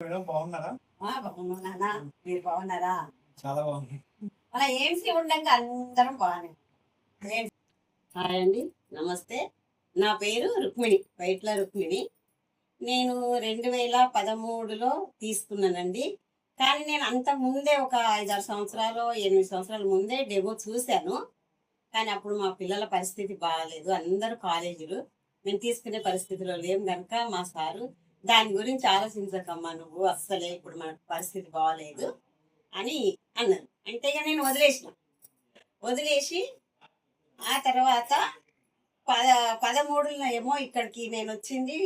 Madam బాగున్నారా? బాగున్నానా? మీరు బాగున్నారా? చాలా బాగుంది. మన ఏమ్సీ ఉండగా అందరం బాగానే. హాయ్ అండి, నమస్తే. నా పేరు రుక్మిణి, వైట్ల రుక్మిణి. నేను 2013లో తీసుకున్నానండి. కానీ నేను అంత ముందే ఒక 5-6 సంవత్సరాలు 8 సంవత్సరాల ముందే డెమో చూశాను. కానీ అప్పుడు మా పిల్లల పరిస్థితి బాగాలేదు, అందరూ కాలేజీలు. మేము తీసుకునే పరిస్థితిలో లేము కనుక మా సారు దాని గురించి ఆలోచించకమ్మా నువ్వు, అస్సలే ఇప్పుడు మన పరిస్థితి బాగాలేదు అని అన్నారు. అంటే ఇక నేను వదిలేసి ఆ తర్వాత 13లో ఏమో ఇక్కడికి నేను వచ్చింది,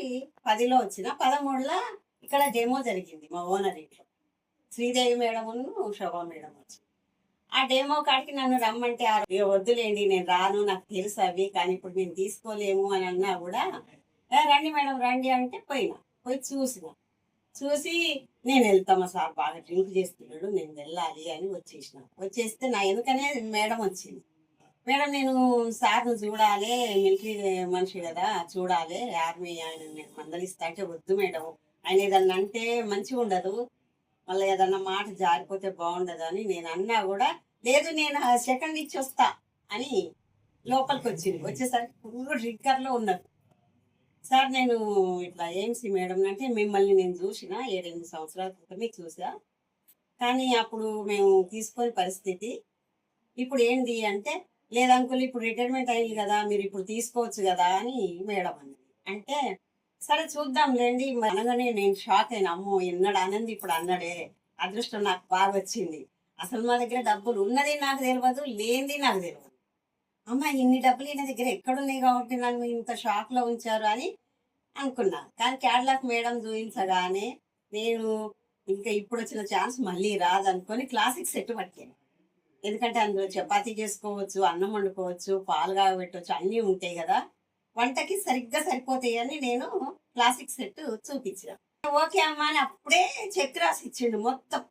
10లో వచ్చిన 13లో ఇక్కడ డెమో జరిగింది మా ఓనర్ ఇంట్లో. శ్రీదేవి మేడం శోభా మేడం వచ్చి ఆ డెమో కాడికి నన్ను రమ్మంటే వద్దులేండి నేను రాను, నాకు తెలుసు అవి, కానీ ఇప్పుడు నేను తీసుకోలేము అని అన్నా కూడా రండి మేడం రండి అంటే పోయి చూసి నేను వెళ్తామా సార్ బాగా డ్రింక్ చేస్తున్నాడు, నేను వెళ్ళాలి అని వచ్చేస్తే నా ఎందుకనే మేడం వచ్చింది. మేడం నేను సార్ను చూడాలి, మిలిటరీ మనిషి కదా చూడాలి, ఆర్మీ ఆయన నేను మందలిస్తా అంటే వద్దు మేడం, ఆయన ఏదన్నా అంటే మంచిగా ఉండదు, మళ్ళీ ఏదన్నా మాట జారిపోతే బాగుండదు అని నేను అన్నా కూడా లేదు నేను సెకండ్ ఇచ్చి వస్తా అని లోపలికి వచ్చేసరికి ఫుల్ డ్రింకర్లో ఉన్నారు. సార్ నేను ఇట్లా ఏమ్సీ మేడం అంటే మిమ్మల్ని నేను చూసిన 7-8 సంవత్సరాల క్రితమే చూసా, కానీ అప్పుడు మేము తీసుకొని పరిస్థితి ఇప్పుడు ఏంటి అంటే లేదు అంకుల్ ఇప్పుడు రిటైర్మెంట్ అయింది కదా, మీరు ఇప్పుడు తీసుకోవచ్చు కదా అని మేడం అన్నది. అంటే సరే చూద్దాంలేండి అనగానే నేను షాక్ అయినా, అమ్మో ఎన్నడు అనంది ఇప్పుడు అన్నాడే, అదృష్టం నాకు బాగా వచ్చింది. అసలు మా దగ్గర డబ్బులు ఉన్నది నాకు తెలియదు, లేనిది నాకు తెలియదు. అమ్మ ఇన్ని డబ్బులు ఈయన దగ్గర ఎక్కడున్నాయి కాబట్టి నన్ను ఇంత షాక్లో ఉంచారు అని అనుకున్నా. కానీ క్యాడ్లాక్ మేడం చూపించగానే నేను ఇంకా ఇప్పుడు వచ్చిన ఛాన్స్ మళ్ళీ రాదనుకొని క్లాసిక్ సెట్ పట్టాను. ఎందుకంటే అందులో చపాతీ చేసుకోవచ్చు, అన్నం వండుకోవచ్చు, పాలు కాగబెట్టవచ్చు, అన్నీ ఉంటాయి కదా, వంటకి సరిగ్గా సరిపోతాయి అని నేను క్లాసిక్ సెట్ చూపించిన. ఓకే అమ్మా అని అప్పుడే చెక్ రాసి ఇచ్చిండు మొత్తం.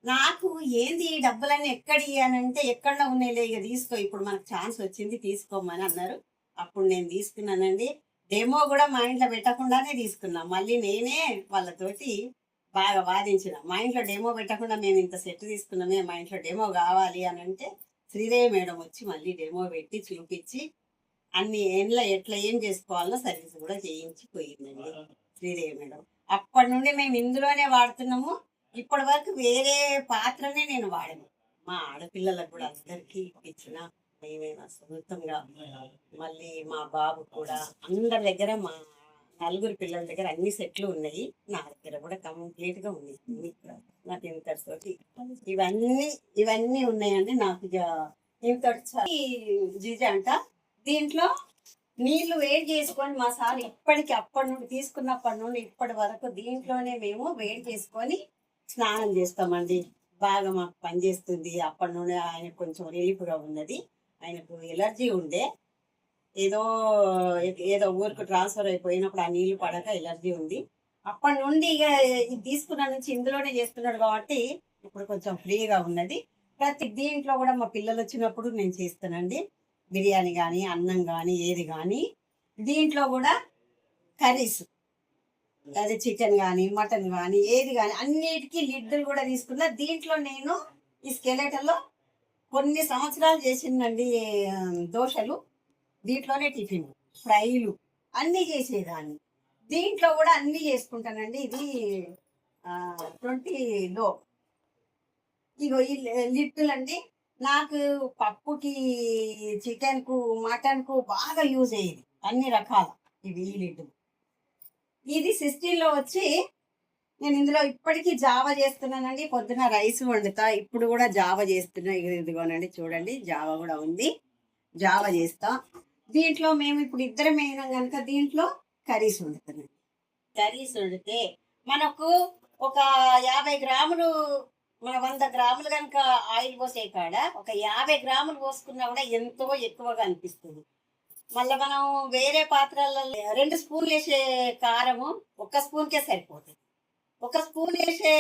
నాకు ఏంది ఈ డబ్బులన్నీ ఎక్కడి అని అంటే ఎక్కడ ఉన్నాయిలే ఇక తీసుకో, ఇప్పుడు మనకు ఛాన్స్ వచ్చింది తీసుకోమని అన్నారు. అప్పుడు నేను తీసుకున్నానండి. డెమో కూడా మా ఇంట్లో పెట్టకుండానే తీసుకున్నా. మళ్ళీ నేనే వాళ్ళతోటి బాగా వాదించిన, మా ఇంట్లో డెమో పెట్టకుండా మేము ఇంత సెట్ తీసుకున్నామే, మా ఇంట్లో డెమో కావాలి అని అంటే శ్రీదేవి మేడం వచ్చి మళ్ళీ డెమో పెట్టి చూపించి అన్ని ఎట్లా ఏం చేసుకోవాలో సర్వీస్ కూడా చేయించి పోయిందండి శ్రీదేవి మేడం. అప్పటి నుండి మేము ఇందులోనే వాడుతున్నాము. ఇప్పటి వరకు వేరే పాత్రనే నేను వాడాను. మా ఆడపిల్లలకు కూడా అందరికీ ఇచ్చిన, మేమేమో సొంతంగా మళ్ళీ మా బాబు కూడా అందరి దగ్గర, మా 4 పిల్లల దగ్గర అన్ని సెట్లు ఉన్నాయి, నా దగ్గర కూడా కంప్లీట్ గా ఉన్నాయి. నాకు ఇంతటితోటి ఇవన్నీ ఉన్నాయండి. నాకు ఇంతటి జీజ అంట. దీంట్లో నీళ్లు వేడి చేసుకొని మా సార్ అప్పటి నుండి తీసుకున్నప్పటి నుండి ఇప్పటి వరకు దీంట్లోనే మేము వేడి చేసుకొని స్నానం చేస్తామండి. బాగా మాకు పనిచేస్తుంది. అప్పటి నుండి ఆయన కొంచెం రిలీఫ్గా ఉన్నది. ఆయనకు ఎలర్జీ ఉండే, ఏదో ఊరికి ట్రాన్స్ఫర్ అయిపోయినప్పుడు ఆ నీళ్లు పడక ఎలర్జీ ఉంది. అప్పటి నుండి ఇక ఇది తీసుకున్న నుంచి ఇందులోనే చేస్తున్నాడు కాబట్టి ఇప్పుడు కొంచెం ఫ్రీగా ఉన్నది. ప్రతి దీంట్లో కూడా మా పిల్లలు వచ్చినప్పుడు నేను చేస్తానండి. బిర్యానీ కానీ, అన్నం కానీ, ఏది కానీ. దీంట్లో కూడా కర్రీస్, అదే చికెన్ కానీ, మటన్ కానీ, ఏది కానీ అన్నిటికీ లిడ్డులు కూడా తీసుకున్నా. దీంట్లో నేను ఈ స్కెలెటన్లో కొన్ని సంవత్సరాలు చేసిందండి దోశలు, దీంట్లోనే టిఫిన్, ఫ్రైలు అన్నీ చేసేదాన్ని. దీంట్లో కూడా అన్నీ చేసుకుంటానండి. ఇది 20లో. ఇగో ఈ లిడ్డులు అండి నాకు పప్పుకి, చికెన్కు, మటన్కు బాగా యూజ్ అయ్యేది, అన్ని రకాల ఇవి ఈ లిడ్డులు. ఇది 16లో వచ్చి నేను ఇందులో ఇప్పటికీ జావా చేస్తున్నానండి. పొద్దున రైస్ వండుతా, ఇప్పుడు కూడా జావా చేస్తున్నా. ఇదిగోనండి చూడండి, జావా కూడా ఉంది, జావా చేస్తా. దీంట్లో మేము ఇప్పుడు ఇద్దరం అయినా కనుక దీంట్లో కర్రీస్ వండుతున్నాం. కర్రీస్ వండితే మనకు ఒక 50 గ్రాములు, మన 100 గ్రాములు కనుక ఆయిల్ పోసే కాడ ఒక 50 గ్రాములు పోసుకున్నా కూడా ఎంతో ఎక్కువగా అనిపిస్తుంది. మళ్ళీ మనం వేరే పాత్రలలో 2 స్పూన్లు వేసే కారము 1 స్పూన్కే సరిపోతుంది. 1 స్పూన్ వేసే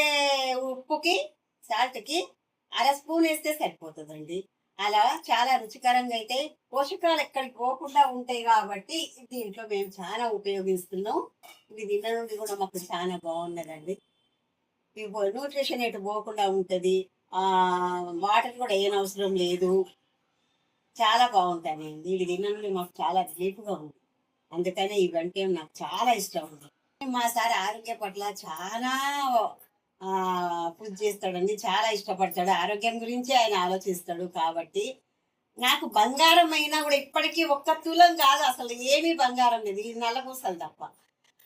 ఉప్పుకి, సాల్ట్కి 1/2 స్పూన్ వేస్తే సరిపోతుందండి. అలా చాలా రుచికరంగా అయితే పోషకాలు ఎక్కడికి పోకుండా ఉంటాయి కాబట్టి దీంట్లో మేము చాలా ఉపయోగిస్తున్నాం. ఇది తిన్న నుండి కూడా మాకు చాలా బాగున్నదండి. న్యూట్రిషన్ ఎటు పోకుండా ఉంటది. వాటర్ కూడా ఏయనవసరం లేదు. చాలా బాగుంటాయండి. ఇది తిన్న నుండి మాకు చాలా రిలీఫ్‌గా ఉంది. అందుకనే ఇవంటే నాకు చాలా ఇష్టం ఉంది. మా సార్ ఆరోగ్య పట్ల చాలా కృషి చేస్తాడండి. చాలా ఇష్టపడతాడు. ఆరోగ్యం గురించి ఆయన ఆలోచిస్తాడు కాబట్టి, నాకు బంగారం అయినా కూడా ఇప్పటికీ ఒక్క తులం కాదు అసలు ఏమీ బంగారం లేదు. ఈ నల్లపూసలు తప్ప.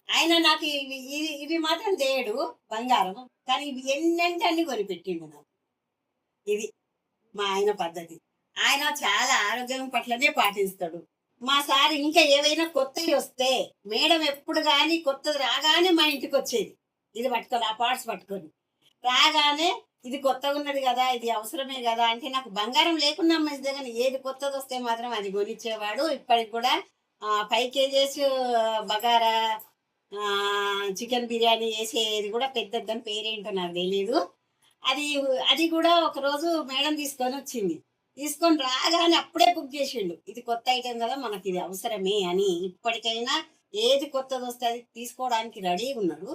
ఆయన నాకు ఇవి ఇవి ఇవి మాత్రం తేడు బంగారం. కానీ ఇవి ఎన్నంటే అన్ని కొనిపెట్టిండు నాకు. ఇది మా ఆయన పద్ధతి. ఆయన చాలా ఆరోగ్యం పట్లనే పాటిస్తాడు. మా సార్ ఇంకా ఏవైనా కొత్తవి వస్తే మేడం ఎప్పుడు కానీ కొత్తది రాగానే మా ఇంటికి వచ్చేది. ఇది పట్టుకొని ఆ పార్ట్స్ పట్టుకొని రాగానే ఇది కొత్తగా ఉన్నది కదా, ఇది అవసరమే కదా అంటే నాకు బంగారం లేకున్నా మంచిదే కానీ ఏది కొత్తది వస్తే మాత్రం అది కొనిచ్చేవాడు. ఇప్పటికి కూడా 5 కేజీస్ బగారా చికెన్ బిర్యానీ చేసేది కూడా పెద్దది, దాని పేరేంటో నాకు తెలియదు. అది అది కూడా ఒకరోజు మేడం తీసుకొని వచ్చింది. తీసుకొని రాగానే అప్పుడే బుక్ చేసిండు. ఇది కొత్త ఐటెం కదా, మనకి ఇది అవసరమే అని. ఇప్పటికైనా ఏది కొత్తది వస్తే అది తీసుకోవడానికి రెడీగా ఉన్నాడు.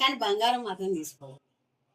కానీ బంగారం మాత్రం తీసుకోడు.